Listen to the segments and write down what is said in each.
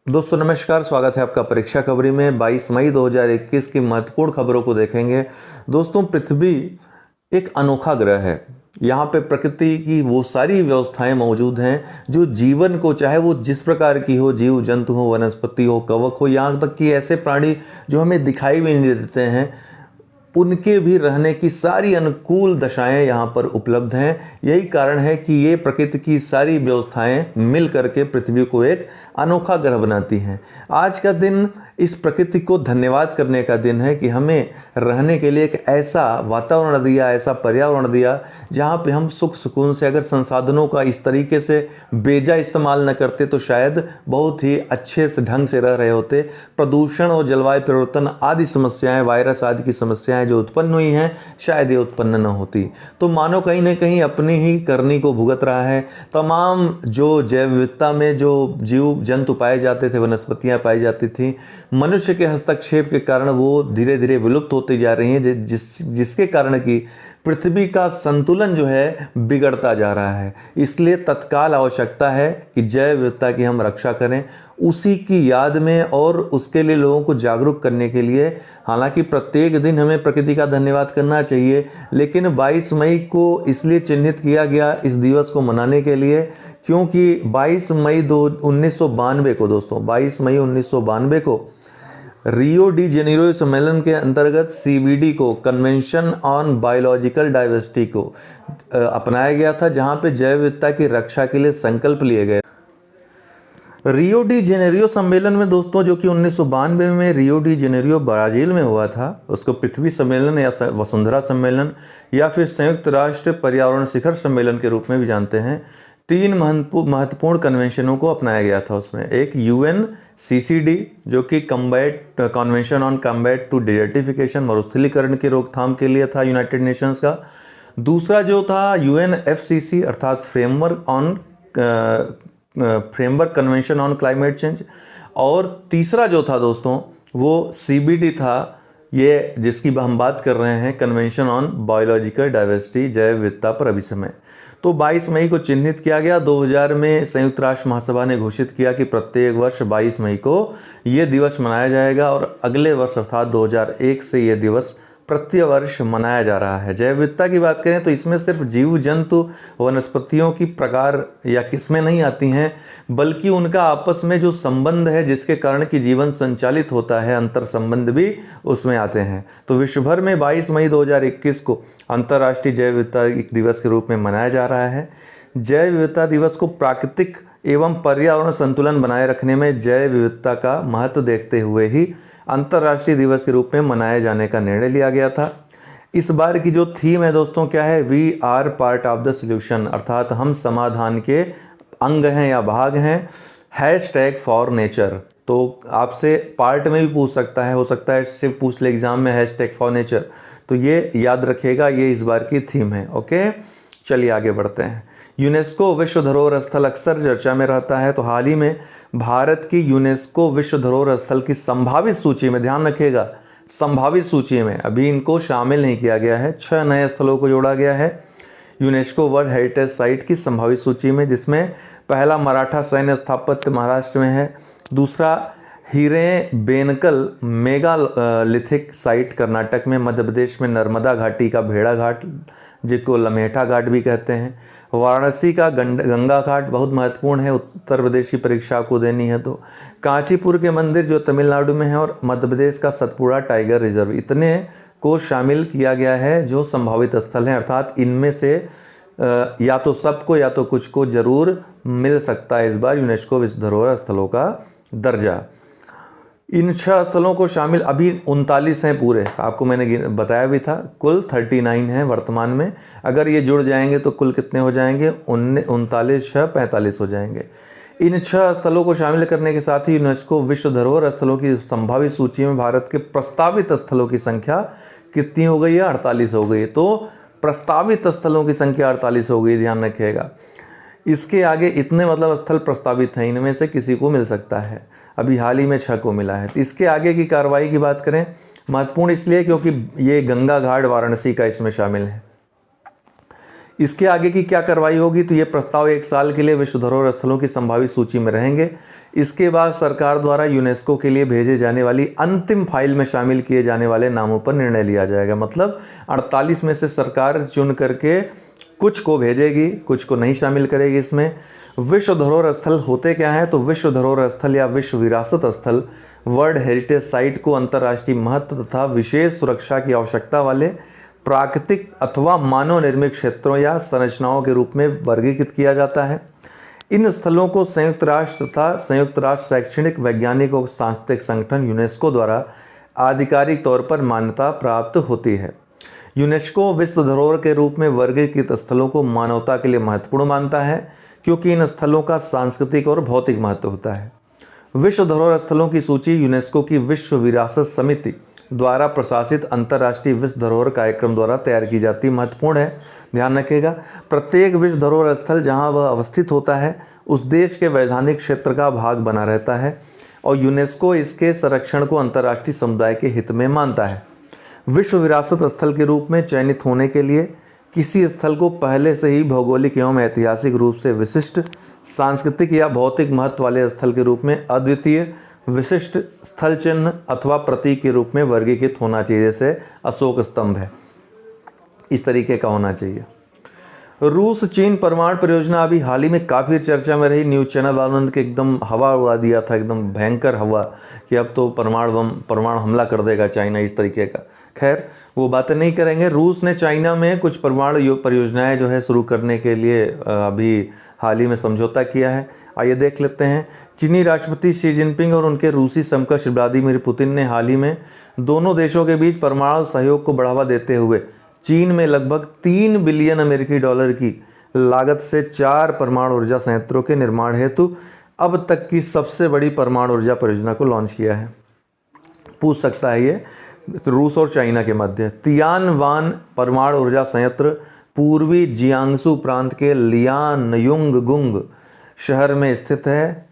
दोस्तों नमस्कार, स्वागत है आपका परीक्षा खबरी में। 22 मई 2021 की महत्वपूर्ण खबरों को देखेंगे। दोस्तों, पृथ्वी एक अनोखा ग्रह है। यहाँ पे प्रकृति की वो सारी व्यवस्थाएं मौजूद हैं जो जीवन को, चाहे वो जिस प्रकार की हो, जीव जंतु हो, वनस्पति हो, कवक हो, यहाँ तक कि ऐसे प्राणी जो हमें दिखाई भी नहीं देते हैं, उनके भी रहने की सारी अनुकूल दशाएं यहाँ पर उपलब्ध हैं। यही कारण है कि ये प्रकृति की सारी व्यवस्थाएं मिल करके पृथ्वी को एक अनोखा ग्रह बनाती हैं। आज का दिन इस प्रकृति को धन्यवाद करने का दिन है कि हमें रहने के लिए एक ऐसा वातावरण दिया, ऐसा पर्यावरण दिया जहाँ पे हम सुख सुकून से, अगर संसाधनों का इस तरीके से बेजा इस्तेमाल न करते तो शायद बहुत ही अच्छे से ढंग से रह रहे होते। प्रदूषण और जलवायु परिवर्तन आदि समस्याएं, वायरस आदि की समस्याएं जो उत्पन्न हुई हैं, शायद ये उत्पन्न न होती। तो मानव कहीं ना कहीं अपनी ही करनी को भुगत रहा है। तमाम जो जैव विविधता में जो जीव जंतु पाए जाते थे, वनस्पतियां पाई जाती थी, मनुष्य के हस्तक्षेप के कारण वो धीरे धीरे विलुप्त होती जा रही हैं, जिसके कारण कि पृथ्वी का संतुलन जो है बिगड़ता जा रहा है। इसलिए तत्काल आवश्यकता है कि जैव विविधता की हम रक्षा करें, उसी की याद में और उसके लिए लोगों को जागरूक करने के लिए। हालांकि प्रत्येक दिन हमें प्रकृति का धन्यवाद करना चाहिए, लेकिन 22 मई को इसलिए चिन्हित किया गया इस दिवस को मनाने के लिए क्योंकि 22 मई 1992 को, दोस्तों 22 मई 1992 को रियो डी जेनेरो सम्मेलन के अंतर्गत सीबीडी को, कन्वेंशन ऑन बायोलॉजिकल डाइवर्सिटी को अपनाया गया था, जहां पे जैव विविधता की रक्षा के लिए संकल्प लिए गए। रियो डी जेनेरियो सम्मेलन में दोस्तों, जो कि 1992 में रियो डी जेनेरियो ब्राजील में हुआ था, उसको पृथ्वी सम्मेलन या वसुंधरा सम्मेलन या फिर संयुक्त राष्ट्र पर्यावरण शिखर सम्मेलन के रूप में भी जानते हैं। 3 महत्वपूर्ण कन्वेंशनों को अपनाया गया था उसमें। एक UNCCD जो कि convention on combat to desertification, मरुस्थलीकरण की रोकथाम के लिए था, यूनाइटेड नेशंस का। दूसरा जो था UNFCCC अर्थात framework convention on climate change. और तीसरा जो था दोस्तों वो CBD था, ये जिसकी हम बात कर रहे हैं, कन्वेंशन ऑन बायोलॉजिकल डाइवर्सिटी, जैव विविधता पर अभी समय। तो 22 मई को चिन्हित किया गया। 2000 में संयुक्त राष्ट्र महासभा ने घोषित किया कि प्रत्येक वर्ष 22 मई को ये दिवस मनाया जाएगा और अगले वर्ष अर्थात 2001 से ये दिवस प्रति वर्ष मनाया जा रहा है। जैव विविधता की बात करें तो इसमें सिर्फ जीव जंतु, वनस्पतियों की प्रकार या किस्में नहीं आती हैं, बल्कि उनका आपस में जो संबंध है, जिसके कारण कि जीवन संचालित होता है, अंतर संबंध भी उसमें आते हैं। तो विश्व भर में 22 मई 2021 को अंतर्राष्ट्रीय जैव विविधता दिवस के रूप में मनाया जा रहा है। जैव विविधता दिवस को प्राकृतिक एवं पर्यावरण संतुलन बनाए रखने में जैव विविधता का महत्व देखते हुए ही अंतर्राष्ट्रीय दिवस के रूप में मनाए जाने का निर्णय लिया गया था। इस बार की जो थीम है दोस्तों क्या है? We are part of the solution, अर्थात हम समाधान के अंग हैं या भाग हैं। #फॉर नेचर, तो आपसे पार्ट में भी पूछ सकता है, हो सकता है सिर्फ पूछ ले एग्जाम में #फॉर नेचर, तो ये याद रखिएगा, ये इस बार की थीम है। ओके, चलिए आगे बढ़ते हैं। यूनेस्को विश्व धरोहर स्थल अक्सर चर्चा में रहता है, तो हाल ही में भारत की यूनेस्को विश्व धरोहर स्थल की संभावित सूची में, ध्यान रखिएगा, संभावित सूची में अभी इनको शामिल नहीं किया गया है, 6 नए स्थलों को जोड़ा गया है यूनेस्को वर्ल्ड हेरिटेज साइट की संभावित सूची में, जिसमें पहला मराठा सैन्य स्थापत्य महाराष्ट्र में है, दूसरा हिरेबेनकल मेगालिथिक साइट कर्नाटक में, मध्य प्रदेश में नर्मदा घाटी का भेड़ा घाट जिसको लमेठा घाट भी कहते हैं, वाराणसी का गंगा घाट बहुत महत्वपूर्ण है, उत्तर प्रदेश की परीक्षा को देनी है तो, कांचीपुर के मंदिर जो तमिलनाडु में है, और मध्य प्रदेश का सतपुड़ा टाइगर रिजर्व, इतने को शामिल किया गया है जो संभावित स्थल हैं। अर्थात इनमें से या तो सबको या तो कुछ को जरूर मिल सकता है इस बार यूनेस्को विश्व धरोहर स्थलों का दर्जा। इन 6 स्थलों को शामिल अभी 39 हैं पूरे, आपको मैंने बताया भी था, कुल 39 हैं वर्तमान में। अगर ये जुड़ जाएंगे तो कुल कितने हो जाएंगे? 39, 6, 45 हो जाएंगे। इन 6 स्थलों को शामिल करने के साथ ही यूनेस्को विश्व धरोहर स्थलों की संभावित सूची में भारत के प्रस्तावित स्थलों की संख्या कितनी हो गई है? 48 हो गई है। तो प्रस्तावित स्थलों की संख्या 48 हो गई, ध्यान रखिएगा। इसके आगे इतने मतलब स्थल प्रस्तावित हैं, इनमें से किसी को मिल सकता है, अभी हाल ही में 6 को मिला है। इसके आगे की कार्रवाई की बात करें, महत्वपूर्ण इसलिए क्योंकि ये गंगा घाट वाराणसी का इसमें शामिल है। इसके आगे की क्या कार्रवाई होगी, तो ये प्रस्ताव 1 साल के लिए विश्व धरोहर स्थलों की संभावित सूची में रहेंगे। इसके बाद सरकार द्वारा यूनेस्को के लिए भेजे जाने वाली अंतिम फाइल में शामिल किए जाने वाले नामों पर निर्णय लिया जाएगा। मतलब 48 में से सरकार चुन करके कुछ को भेजेगी, कुछ को नहीं शामिल करेगी इसमें। विश्व धरोहर स्थल होते क्या हैं, तो विश्व धरोहर स्थल या विश्व विरासत स्थल वर्ल्ड हेरिटेज साइट को अंतर्राष्ट्रीय महत्व तथा विशेष सुरक्षा की आवश्यकता वाले प्राकृतिक अथवा मानव निर्मित क्षेत्रों या संरचनाओं के रूप में वर्गीकृत किया जाता है। इन स्थलों को संयुक्त राष्ट्र तथा संयुक्त राष्ट्र शैक्षणिक वैज्ञानिक और सांस्कृतिक संगठन यूनेस्को द्वारा आधिकारिक तौर पर मान्यता प्राप्त होती है। यूनेस्को विश्व धरोहर के रूप में वर्गीकृत स्थलों को मानवता के लिए महत्वपूर्ण मानता है, क्योंकि इन स्थलों का सांस्कृतिक और भौतिक महत्व होता है। विश्व धरोहर स्थलों की सूची यूनेस्को की विश्व विरासत समिति द्वारा प्रशासित अंतर्राष्ट्रीय विश्व धरोहर कार्यक्रम द्वारा तैयार की जाती महत्वपूर्ण है। ध्यान रखिएगा, प्रत्येक विश्व धरोहर स्थल जहां वह अवस्थित होता है उस देश के वैधानिक क्षेत्र का भाग बना रहता है और यूनेस्को इसके संरक्षण को अंतर्राष्ट्रीय समुदाय के हित में मानता है। विश्व विरासत स्थल के रूप में चयनित होने के लिए किसी स्थल को पहले से ही भौगोलिक एवं ऐतिहासिक रूप से विशिष्ट, सांस्कृतिक या भौतिक महत्व वाले स्थल के रूप में अद्वितीय, विशिष्ट स्थल चिन्ह अथवा प्रतीक के रूप में वर्गीकृत होना चाहिए। जैसे अशोक स्तंभ है, इस तरीके का होना चाहिए। रूस चीन परमाणु परियोजना अभी हाल ही में काफ़ी चर्चा में रही। न्यूज़ चैनल वालों ने एकदम हवा उड़ा दिया था, एकदम भयंकर हवा, कि अब तो परमाणु हमला कर देगा चाइना, इस तरीके का। खैर, वो बातें नहीं करेंगे। रूस ने चाइना में कुछ परमाणु परियोजनाएं जो है शुरू करने के लिए अभी हाल ही में समझौता किया है। आइए देख लेते हैं। चीनी राष्ट्रपति शी जिनपिंग और उनके रूसी समकक्ष व्लादिमीर पुतिन ने हाल ही में दोनों देशों के बीच परमाणु सहयोग को बढ़ावा देते हुए चीन में लगभग 3 बिलियन अमेरिकी डॉलर की लागत से 4 परमाणु ऊर्जा संयंत्रों के निर्माण हेतु अब तक की सबसे बड़ी परमाणु ऊर्जा परियोजना को लॉन्च किया है। पूछ सकता है ये रूस और चाइना के मध्य। तियानवान परमाणु ऊर्जा संयंत्र पूर्वी जियांगसू प्रांत के लियानयुंगगुंग शहर में स्थित है।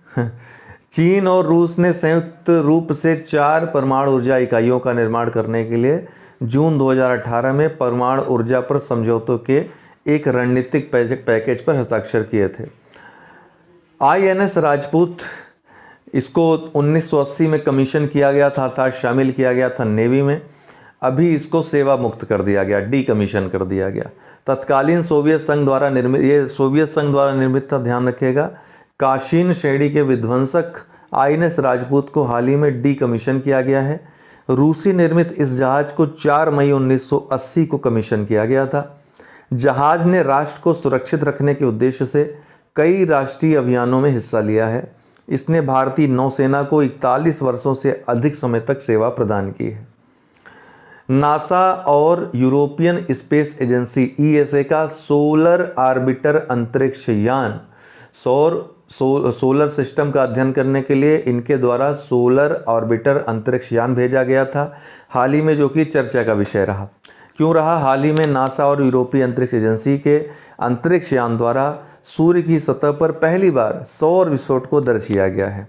चीन और रूस ने संयुक्त रूप से 4 परमाणु ऊर्जा इकाइयों का निर्माण करने के लिए जून 2018 में परमाणु ऊर्जा पर समझौतों के एक रणनीतिक पैकेज पर हस्ताक्षर किए थे। INS राजपूत, इसको 1980 में कमीशन किया गया था, अर्थात शामिल किया गया था नेवी में। अभी इसको सेवा मुक्त कर दिया गया, डीकमीशन कर दिया गया। तत्कालीन सोवियत संघ द्वारा निर्मित था, ध्यान रखिएगा। काशीन श्रेणी के विध्वंसक INS राजपूत को हाल ही में डीकमीशन किया गया है। रूसी निर्मित इस जहाज को 4 मई 1980 को कमीशन किया गया था। जहाज ने राष्ट्र को सुरक्षित रखने के उद्देश्य से कई राष्ट्रीय अभियानों में हिस्सा लिया है। इसने भारतीय नौसेना को 41 वर्षों से अधिक समय तक सेवा प्रदान की है। नासा और यूरोपियन स्पेस एजेंसी ESA का सोलर आर्बिटर अंतरिक्ष यान सोलर सिस्टम का अध्ययन करने के लिए इनके द्वारा सोलर ऑर्बिटर अंतरिक्ष यान भेजा गया था हाल ही में, जो कि चर्चा का विषय रहा। क्यों रहा? हाल ही में नासा और यूरोपीय अंतरिक्ष एजेंसी के अंतरिक्ष यान द्वारा सूर्य की सतह पर पहली बार सौर विस्फोट को दर्ज किया गया है।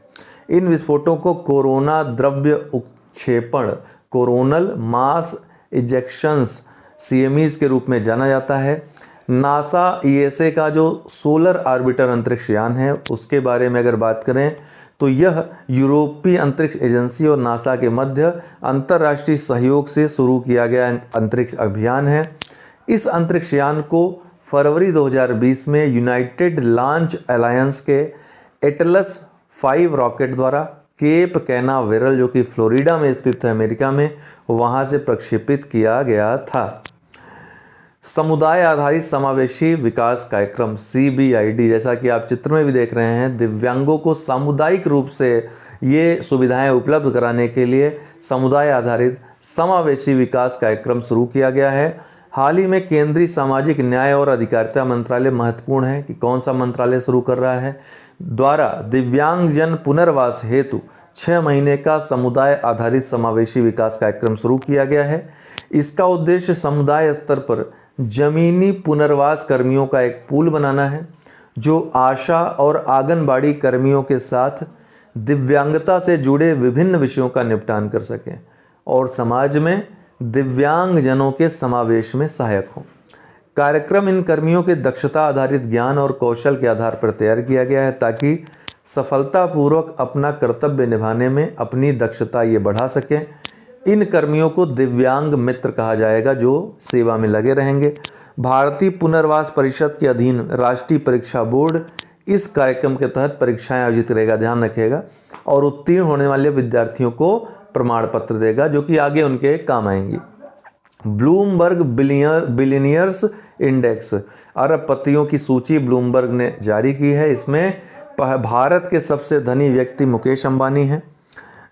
इन विस्फोटों को कोरोना द्रव्य उत्क्षेपण, कोरोनल मास इजेक्शंस, CMEs के रूप में जाना जाता है। नासा ESA का जो सोलर आर्बिटर अंतरिक्ष यान है उसके बारे में अगर बात करें तो यह यूरोपीय अंतरिक्ष एजेंसी और नासा के मध्य अंतर्राष्ट्रीय सहयोग से शुरू किया गया अंतरिक्ष अभियान है। इस अंतरिक्ष यान को फरवरी 2020 में यूनाइटेड लॉन्च अलायंस के एटलस 5 रॉकेट द्वारा केप कैनावेरल, जो कि फ्लोरिडा में स्थित है अमेरिका में, वहां से प्रक्षेपित किया गया था। समुदाय आधारित समावेशी विकास कार्यक्रम CBID, जैसा कि आप चित्र में भी देख रहे हैं, दिव्यांगों को सामुदायिक रूप से ये सुविधाएं उपलब्ध कराने के लिए समुदाय आधारित समावेशी विकास कार्यक्रम शुरू किया गया है। हाल ही में केंद्रीय सामाजिक न्याय और अधिकारिता मंत्रालय, महत्वपूर्ण है कि कौन सा मंत्रालय शुरू कर रहा है, द्वारा दिव्यांगजन पुनर्वास हेतु 6 महीने का समुदाय आधारित समावेशी विकास कार्यक्रम शुरू किया गया है। इसका उद्देश्य समुदाय स्तर पर जमीनी पुनर्वास कर्मियों का एक पूल बनाना है, जो आशा और आंगनबाड़ी कर्मियों के साथ दिव्यांगता से जुड़े विभिन्न विषयों का निपटान कर सकें और समाज में दिव्यांगजनों के समावेश में सहायक हो। कार्यक्रम इन कर्मियों के दक्षता आधारित ज्ञान और कौशल के आधार पर तैयार किया गया है ताकि सफलतापूर्वक अपना कर्तव्य निभाने में अपनी दक्षता ये बढ़ा सकें। इन कर्मियों को दिव्यांग मित्र कहा जाएगा जो सेवा में लगे रहेंगे। भारतीय पुनर्वास परिषद के अधीन राष्ट्रीय परीक्षा बोर्ड इस कार्यक्रम के तहत परीक्षाएं आयोजित करेगा, ध्यान रखिएगा, और उत्तीर्ण होने वाले विद्यार्थियों को प्रमाण पत्र देगा जो कि आगे उनके काम आएंगी। ब्लूमबर्ग बिलियनियर्स इंडेक्स, अरबपतियों की सूची ब्लूमबर्ग ने जारी की है। इसमें भारत के सबसे धनी व्यक्ति मुकेश अंबानी हैं,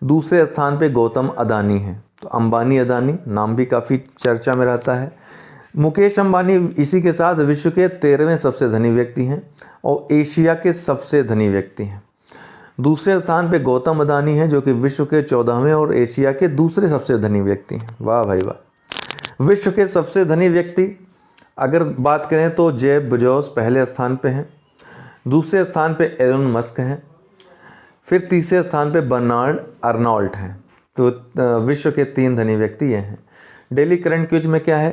दूसरे स्थान पे गौतम अदानी हैं। तो अंबानी अदानी नाम भी काफ़ी चर्चा में रहता है। मुकेश अंबानी इसी के साथ विश्व के 13वें सबसे धनी व्यक्ति हैं और एशिया के सबसे धनी व्यक्ति हैं। दूसरे स्थान पे गौतम अदानी हैं जो कि विश्व के 14वें और एशिया के दूसरे सबसे धनी व्यक्ति हैं। वाह भाई वाह। विश्व के सबसे धनी व्यक्ति अगर बात करें तो जेफ बेजोस पहले स्थान पे हैं, दूसरे स्थान पे एलन मस्क हैं, फिर तीसरे स्थान पे बर्नार्ड अर्नॉल्ट हैं। तो विश्व के 3 धनी व्यक्ति ये हैं। डेली करंट क्विज में क्या है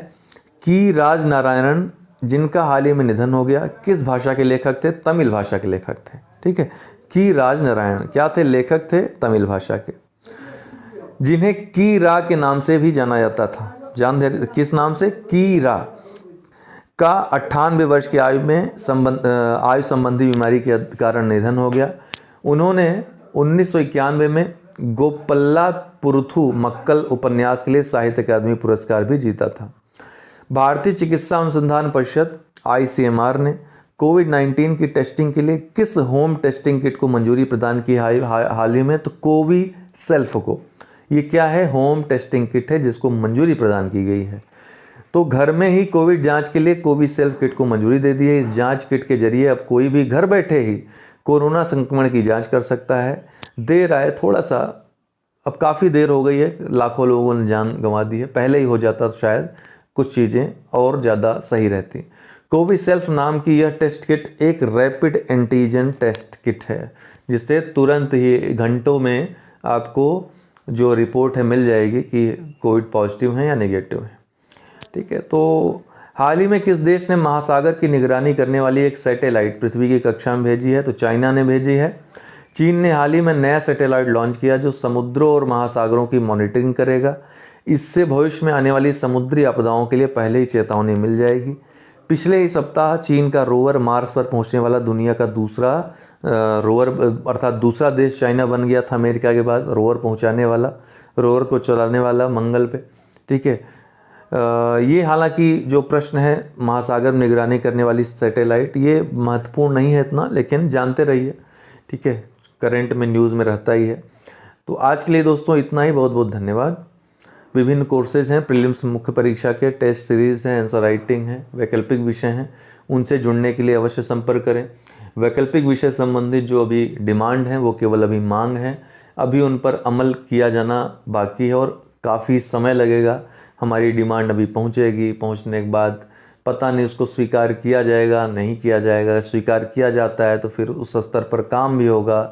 कि राज नारायणन जिनका हाल ही में निधन हो गया, किस भाषा के लेखक थे? तमिल भाषा के लेखक थे। ठीक है, की राज नारायण क्या थे? लेखक थे तमिल भाषा के, जिन्हें की रा के नाम से भी जाना जाता था। किस नाम से? की रा का 98 वर्ष की आयु में आयु संबंधी बीमारी के कारण निधन हो गया। उन्होंने 1991 में गोपल्ला पुरुथु मक्कल उपन्यास के लिए साहित्य अकादमी पुरस्कार भी जीता था। भारतीय चिकित्सा अनुसंधान परिषद ICMR ने कोविड-19 की टेस्टिंग के लिए किस होम टेस्टिंग किट को मंजूरी प्रदान की हाल ही में? तो कोविसेल्फ को। ये क्या है? होम टेस्टिंग किट है जिसको मंजूरी प्रदान की गई है। तो घर में ही कोविड जांच के लिए कोविसेल्फ किट को मंजूरी दे दी है। इस जांच किट के जरिए अब कोई भी घर बैठे ही कोरोना संक्रमण की जांच कर सकता है। देर आए थोड़ा सा, अब काफ़ी देर हो गई है, लाखों लोगों ने जान गंवा दी है। पहले ही हो जाता तो शायद कुछ चीज़ें और ज़्यादा सही रहती। कोविसेल्फ नाम की यह टेस्ट किट एक रैपिड एंटीजन टेस्ट किट है जिससे तुरंत ही घंटों में आपको जो रिपोर्ट है मिल जाएगी कि कोविड पॉजिटिव है या नेगेटिव है। ठीक है, तो हाल ही में किस देश ने महासागर की निगरानी करने वाली एक सैटेलाइट पृथ्वी की कक्षा में भेजी है? तो चाइना ने भेजी है। चीन ने हाल ही में नया सैटेलाइट लॉन्च किया जो समुद्रों और महासागरों की मॉनिटरिंग करेगा। इससे भविष्य में आने वाली समुद्री आपदाओं के लिए पहले ही चेतावनी मिल जाएगी। पिछले ही सप्ताह चीन का रोवर मार्स पर पहुंचने वाला दुनिया का दूसरा रोवर अर्थात दूसरा देश चाइना बन गया था अमेरिका के बाद रोवर पहुंचाने वाला, रोवर को चलाने वाला मंगल पे। ठीक है, ये हालांकि जो प्रश्न है महासागर में निगरानी करने वाली सैटेलाइट, ये महत्वपूर्ण नहीं है इतना, लेकिन जानते रहिए। ठीक है, करंट में न्यूज़ में रहता ही है। तो आज के लिए दोस्तों इतना ही, बहुत बहुत धन्यवाद। विभिन्न कोर्सेज हैं, प्रीलिम्स मुख्य परीक्षा के, टेस्ट सीरीज़ हैं, आंसर राइटिंग है, वैकल्पिक विषय हैं, उनसे जुड़ने के लिए अवश्य संपर्क करें। वैकल्पिक विषय संबंधित जो अभी डिमांड है वो केवल अभी मांग है, अभी उन पर अमल किया जाना बाकी है और काफ़ी समय लगेगा। हमारी डिमांड अभी पहुंचेगी, पहुंचने के बाद पता नहीं उसको स्वीकार किया जाएगा नहीं किया जाएगा। स्वीकार किया जाता है तो फिर उस स्तर पर काम भी होगा,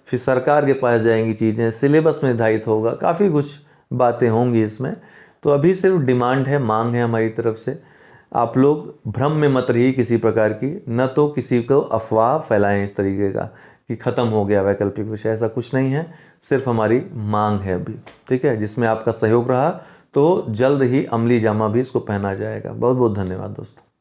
फिर सरकार के पास जाएंगी चीज़ें, सिलेबस निर्धारित होगा, काफ़ी कुछ बातें होंगी इसमें। तो अभी सिर्फ डिमांड है, मांग है हमारी तरफ से। आप लोग भ्रम में मत रहिए किसी प्रकार की, न तो किसी को अफवाह फैलाएं इस तरीके का कि ख़त्म हो गया वैकल्पिक विषय, ऐसा कुछ नहीं है। सिर्फ हमारी मांग है अभी, ठीक है, जिसमें आपका सहयोग रहा तो जल्द ही अमली जामा भी इसको पहना जाएगा। बहुत बहुत धन्यवाद दोस्तों।